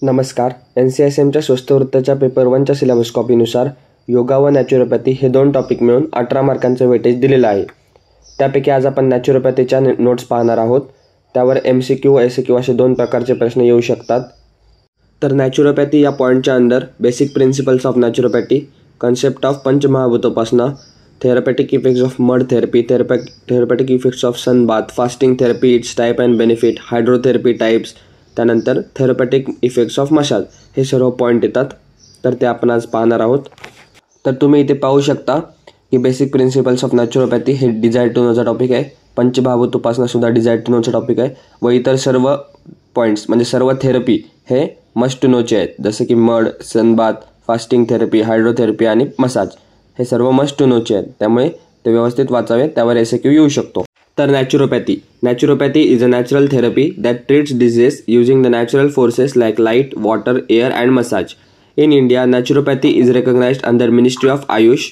नमस्कार. NCSMच्या स्वस्त वृत्ताच्या पेपर 1च्या सिलेबस कॉपीनुसार योगा व नॅचरोपॅथी हे 2 टॉपिक मिळून 18 मार्कांचं वेटेज दिलेलं आहे. त्यापैकी आज आपण नॅचरोपॅथीच्या नोट्स पाहणार आहोत. त्यावर MCQ व SAQ असे 2 प्रकारचे प्रश्न येऊ शकतात. तर नॅचरोपॅथी या पॉईंटच्या under basic principles of naturopathy, concept of पंचमहाभूतोपासना, therapeutic effects of mud therapy, therapeutic effects of sun bath, fasting therapy, its type and benefit, hydrotherapy types, त्यानंतर थेरपॅटिक इफेक्ट्स ऑफ मसाज, हे सर्व पॉईंट येतात. तर ते आपण आज पाहणार आहोत. तर तुम्ही इथे पाहू शकता की बेसिक प्रिन्सिपल्स ऑफ नॅचरोपॅथी हे डिझायर टू नोचा टॉपिक आहे. पंचमहाभूत उपासना सुद्धा डिझायर टू नोचा टॉपिक आहे व इतर सर्व पॉईंट्स म्हणजे सर्व थेरपी हे मस्ट टू नोचे आहेत. जसं की mud, sunbath, fasting therapy, hydrotherapy आणि मसाज हे सर्व मस्ट टू नोचे आहेत. त्यामुळे ते व्यवस्थित वाचावे. त्यावर SAQ येऊ शकतो. तर naturopathy is a natural therapy that treats disease using the natural forces like light, water, air and massage. In India, naturopathy is recognized under Ministry of Ayush,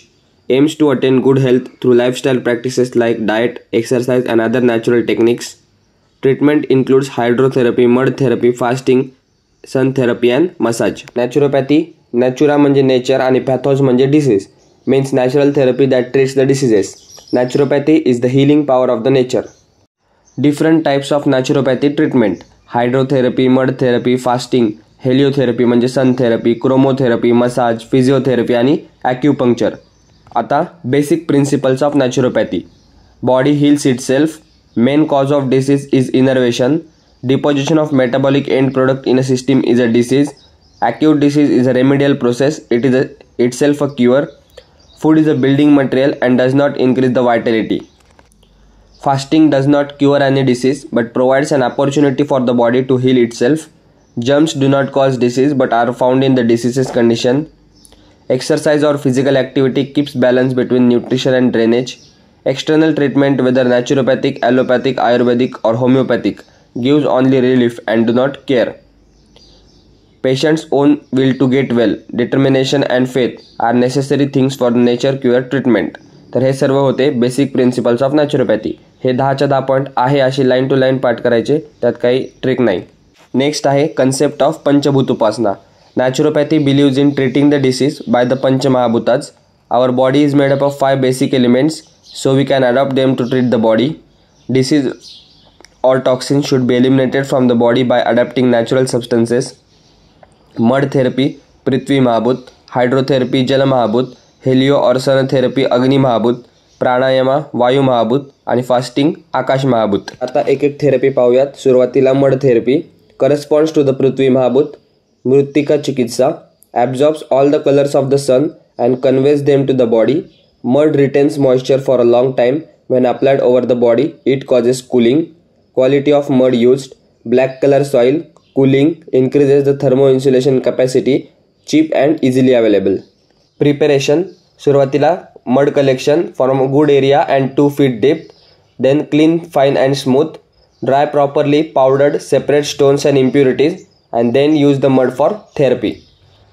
aims to attain good health through lifestyle practices like diet, exercise and other natural techniques. Treatment includes hydrotherapy, mud therapy, fasting, sun therapy and massage. Naturopathy, natura म्हणजे nature आणि pathos म्हणजे disease, means natural therapy that treats the diseases. Naturopathy is the healing power of the nature. Different types of naturopathy treatment: hydrotherapy, mud therapy, fasting, heliotherapy म्हणजे sun therapy, chromotherapy, massage, physiotherapy आणि acupuncture. आता basic principles of naturopathy. Body heals itself. Main cause of disease is innervation. Deposition of metabolic end product in a system is a disease. Acute disease is a remedial process. It is itself a cure. Food is a building material and does not increase the vitality. Fasting does not cure any disease but provides an opportunity for the body to heal itself. Germs do not cause disease but are found in the disease's condition. Exercise or physical activity keeps balance between nutrition and drainage. External treatment, whether naturopathic, allopathic, ayurvedic or homeopathic, gives only relief and do not care. Patient's own will to get well, determination and faith are necessary things for nature cure treatment. तर हे सर्व होते basic principles of naturopathy. हे 10च्या 10 point आहे, अशी line to line पाठ करायचे, त्यात काही ट्रिक नाही. नेक्स्ट आहे concept of Panchabhoot upasana. Naturopathy believes in treating the disease by the पंचमहाभूताज. Our body is made up of 5 basic elements, so we can adopt them to treat the body. Disease or toxins should be eliminated from the body by adapting natural substances. Mud therapy, पृथ्वी महाभूत. Hydrotherapy, जल महाभूत. Helio और सन therapy, अग्नि महाभूत. प्राणायामा, वायू महाभूत. आणि fasting, आकाश महाभूत. आता एक एक थेरपी पाहूयात. सुरुवातीला mud therapy. Corresponds to the Prithvi Mahabhoot. मृत्तिका चिकित्सा. absorbs all the colors of the sun and conveys them to the body. Mud retains moisture for a long time. When applied over the body, it causes cooling. Quality of mud used: black color soil, cooling, increases the thermo insulation capacity, cheap and easily available. Preparation. सुरुवातीला mud collection from a good area and 2 feet deep, then clean, fine and smooth. Dry properly, powdered, separate stones and impurities, and then use the mud for therapy.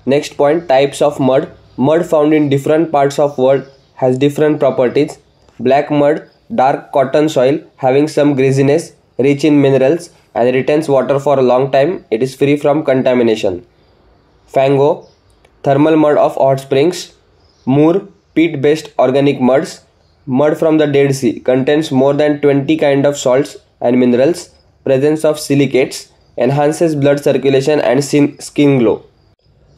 Next point, types of mud. Mud found in different parts of world has different properties. Black mud, dark cotton soil having some greasiness, rich in minerals and retains water for a long time. It is free from contamination. Fango, thermal mud of hot springs. Moor, peat-based organic muds. Mud from the Dead Sea contains more than 20 kind of salts and minerals. Presence of silicates enhances blood circulation and skin glow.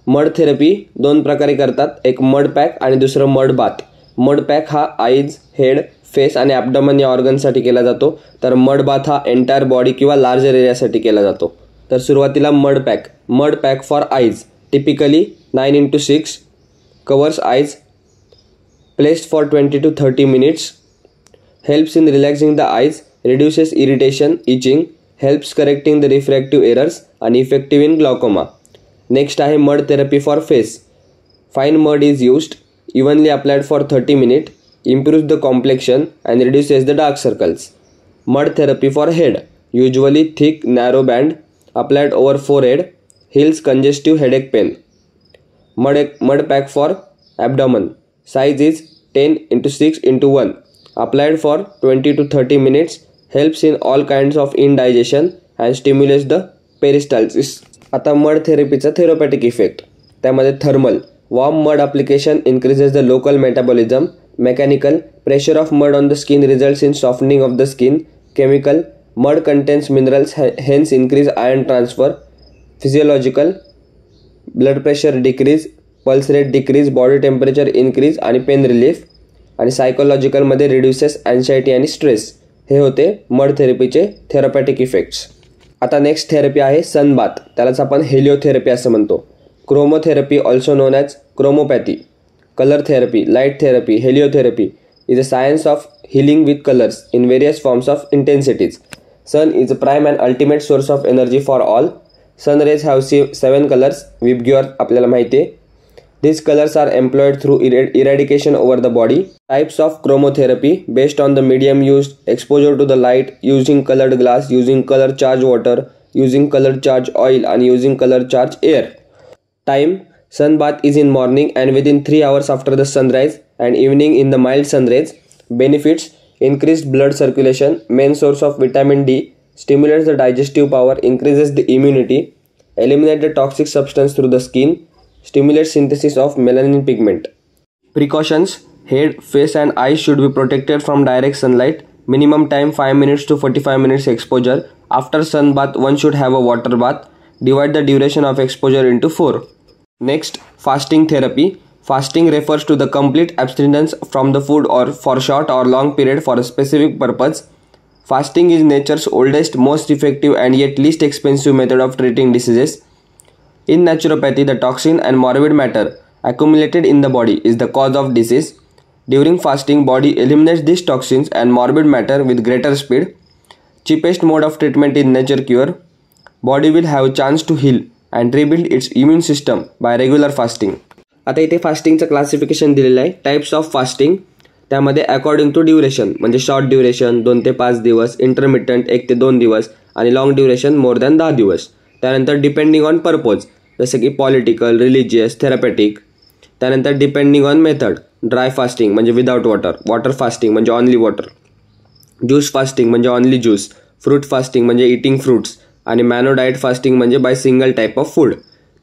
Mud therapy 2 प्रकारे करतात. एक mud pack आणि दुसरं mud bath. Mud pack हा eyes, head, face आणि ॲब्डोमन या ऑर्गनसाठी केला जातो, तर मड बाथ हा एंटायर बॉडी किंवा लार्जर एरियासाठी केला जातो. तर सुरुवातीला mud pack. Mud pack for eyes, typically 9x6, covers eyes, placed for 20 to 30 minutes, helps in relaxing the eyes, reduces irritation, itching, helps correcting the refractive errors and effective in glaucoma. Next आहे mud therapy for face. Fine mud is used, evenly applied for 30 minutes, improves the complexion and reduces the dark circles. Mud therapy for head, usually thick narrow band, applied over forehead, heals congestive headache pain. Mud pack for abdomen, size is 10x6x1, applied for 20 to 30 minutes, helps in all kinds of indigestion and stimulates the peristalsis. आता mud थेरपीचा therapeutic effect, त्यामध्ये thermal, warm mud application increases the local metabolism. Mechanical, pressure of mud on the skin results in softening of the skin. Chemical, mud contains minerals hence increase iron transfer. Physiological, blood pressure decrease, pulse rate decrease, body temperature increase आणि pain relief. आणि सायकोलॉजिकलमध्ये reduces anxiety आणि stress. हे होते mud थेरपीचे therapeutic effects. आता next therapy आहे sunbath, त्यालाच आपण हेलिओथेरपी असं म्हणतो. Chromotherapy also known as chromopathy. Colour therapy, light therapy, heliotherapy is a science of healing with colors in various forms of intensities. Sun is a prime and ultimate source of energy for all. Sun rays have 7 colors. Vibgyor आपल्याला माहिती आहे. These colors are employed through irradiation over the body. Types of chromotherapy based on the medium used, exposure to the light, using colored glass, using color charged water, using color charged oil and using color charged air. Time, sun bath is in morning and within 3 hours after the sunrise and evening in the mild sun rays. Benefits, increased blood circulation, main source of vitamin D, stimulates the digestive power, increases the immunity, eliminates the toxic substance through the skin, stimulates synthesis of melanin pigment. Precautions, head, face and eyes should be protected from direct sunlight. Minimum time 5 minutes to 45 minutes exposure. After sun bath, one should have a water bath. Divide the duration of exposure into 4. Next, fasting therapy. Fasting refers to the complete abstinence from the food or for short or long period for a specific purpose. Fasting is nature's oldest, most effective and yet least expensive method of treating diseases. In naturopathy, the toxin and morbid matter accumulated in the body is the cause of disease. During fasting, body eliminates these toxins and morbid matter with greater speed. Cheapest mode of treatment is nature cure. Body will have chance to heal and rebuild its immune system by regular fasting. आता इथे फास्टिंगचं classification दिलेलं आहे. Types of fasting, त्यामध्ये according to duration म्हणजे short duration 2 ते 5 दिवस, intermittent 1 ते 2 दिवस आणि लॉंग ड्युरेशन मोर दॅन 10 दिवस. त्यानंतर डिपेंडिंग ऑन पर्पज जसं की पॉलिटिकल, रिलिजियस, थेरपॅटिक. त्यानंतर depending on method, dry fasting म्हणजे विदाउट वॉटर, वॉटर फास्टिंग म्हणजे ऑनली वॉटर, ज्यूस फास्टिंग म्हणजे ऑनली ज्यूस, फ्रूट फास्टिंग म्हणजे इटिंग फ्रूट्स आणि मॅनो डाएट फास्टिंग म्हणजे by single type of food.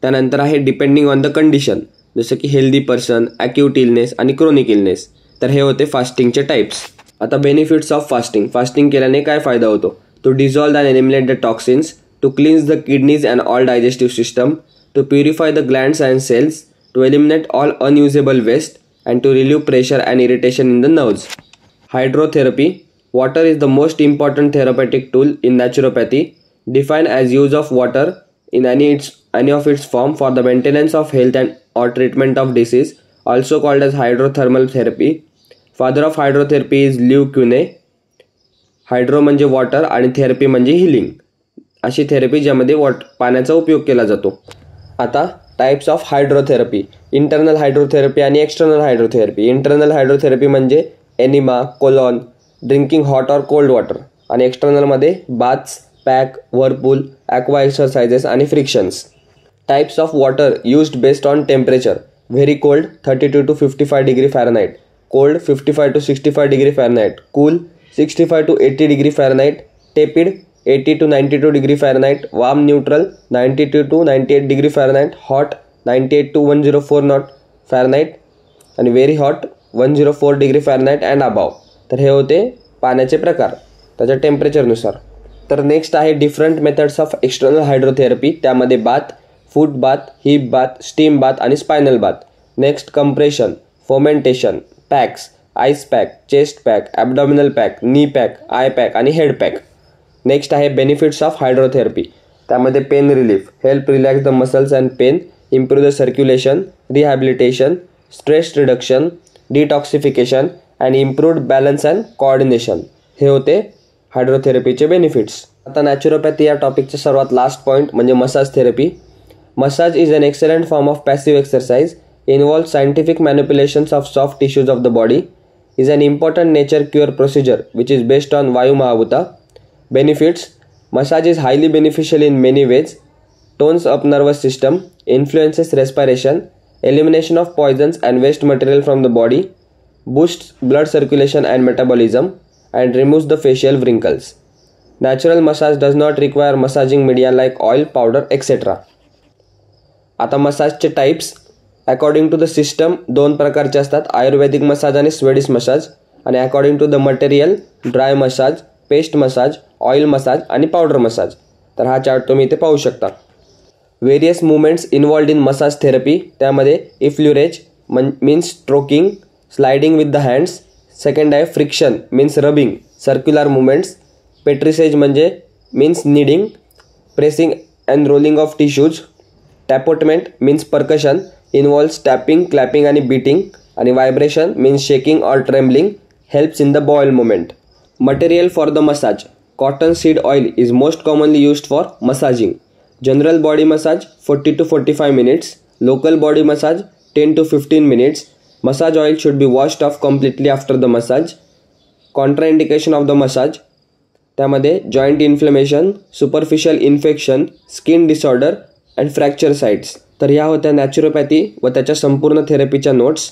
त्यानंतर आहे डिपेंडिंग ऑन द कंडिशन जसं की हेल्दी पर्सन, ॲक्यूट इलनेस आणि क्रोनिक इलनेस. तर हे होते फास्टिंगचे टाईप्स. आता बेनिफिट्स ऑफ फास्टिंग. फास्टिंग केल्याने काय फायदा होतो? To dissolve and eliminate the toxins, to cleanse the kidneys and all digestive system, to purify the glands and cells, to eliminate all unusable waste and to relieve pressure and irritation in the nerves. Hydrotherapy. Water is the most important therapeutic tool in naturopathy. Define as use of water in any of its form for the maintenance of health and or treatment of disease, also called as hydrothermal therapy. Father of hydrotherapy is Liu Qunei. Hydro म्हणजे water आणि therapy म्हणजे healing, अशी therapy ज्यामध्ये पाण्याचा उपयोग केला जातो. आता types of hydrotherapy. Internal hydrotherapy आणि एक्सटर्नल हायड्रोथेरपी. इंटरनल हायड्रोथेरपी म्हणजे एनिमा, कोलॉन, ड्रिंकिंग हॉट और कोल्ड वॉटर आणि एक्सटर्नलमध्ये baths, pack, Whirlpool, aqua exercises आणि frictions. Types of water used based on temperature. Very cold 32 to 55 degree Fahrenheit, cold 55 to 65 degree Fahrenheit, cool 65 to 80 degree Fahrenheit, tepid 80 to 92 degree Fahrenheit, warm neutral 92 to 98 degree Fahrenheit, hot 98 to 104 not Fahrenheit आणि very hot 104 degree Fahrenheit and above. तर हे होते पाण्याचे प्रकार त्याच्या टेम्परेचरनुसार. तर next आहे different methods of external hydrotherapy. त्यामध्ये bath, foot bath, hip bath, steam bath आणि spinal bath. Next compression, fomentation, packs, ice pack, chest pack, abdominal pack, knee pack, eye pack आणि हेड पॅक. नेक्स्ट आहे benefits of hydrotherapy. त्यामध्ये pain relief, help relax the muscles and pain, improve the circulation, rehabilitation, stress reduction, detoxification and improved balance and coordination. हे होते हायड्रोथेरपीचे benefits. आता naturopathy या टॉपिकचा सर्वात last point म्हणजे massage therapy. Massage is an excellent form of passive exercise, involve scientific manipulations of soft tissues of the body, is an important nature cure procedure which is based on Vayu Mahabhuta. Benefits, massage is highly beneficial in many ways, tones up nervous system, influences respiration, elimination of poisons and waste material from the body, boosts blood circulation and metabolism, and removes the facial wrinkles. Natural massage does not require massaging media like oil, powder, etc. आता मसाजचे types according to the system 2 प्रकारचे असतात, Ayurvedic massage आणि Swedish massage. आणि according to the material dry massage, paste massage, oil massage आणि powder massage. तर हा chart तुम्ही इथे पाहू शकता. Various movements involved in massage therapy, त्यामध्ये effleurage means stroking, sliding with the hands. Second आहे friction means rubbing, circular movements. Petrissage म्हणजे means kneading, pressing and rolling of tissues. टॅपोटमेंट means percussion, involves tapping, clapping आणि beating. आणि vibration means shaking or trembling, helps in the boil movement. Material for the massage, cotton seed oil is most commonly used for massaging. General body massage 40 to 45 minutes, local body massage 10 to 15 minutes. Massage oil should be washed off completely after the massage. Contraindication of the massage, त्यामध्ये joint inflammation, superficial infection, skin disorder and fracture sites. तर ह्या होत्या naturopathy व त्याच्या संपूर्ण थेरपीच्या notes.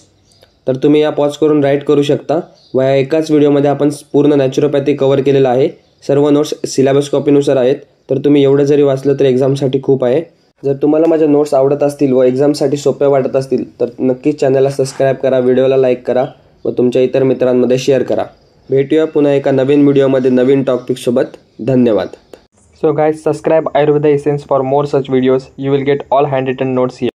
तर तुम्ही या पॉज करून राईट करू शकता. व या एकाच व्हिडिओमध्ये आपण पूर्ण नॅचरोपॅथी कव्हर केलेला आहे. सर्व नोट्स सिलेबस कॉपीनुसार आहेत. तर तुम्ही एवढं जरी वाचलं तर एक्झामसाठी खूप आहे. जर तुम्हाला माझ्या नोट्स आवडत असतील व एक्झामसाठी सोप्या वाटत असतील तर नक्कीच चॅनलला सबस्क्राईब करा, व्हिडिओला लाईक करा व तुमच्या इतर मित्रांमध्ये शेअर करा. भेटूया पुन्हा एका नवीन व्हिडिओमध्ये नवीन टॉपिकसोबत. धन्यवाद. So guys, subscribe Ayurveda Essence for more such videos. You will get all handwritten notes here.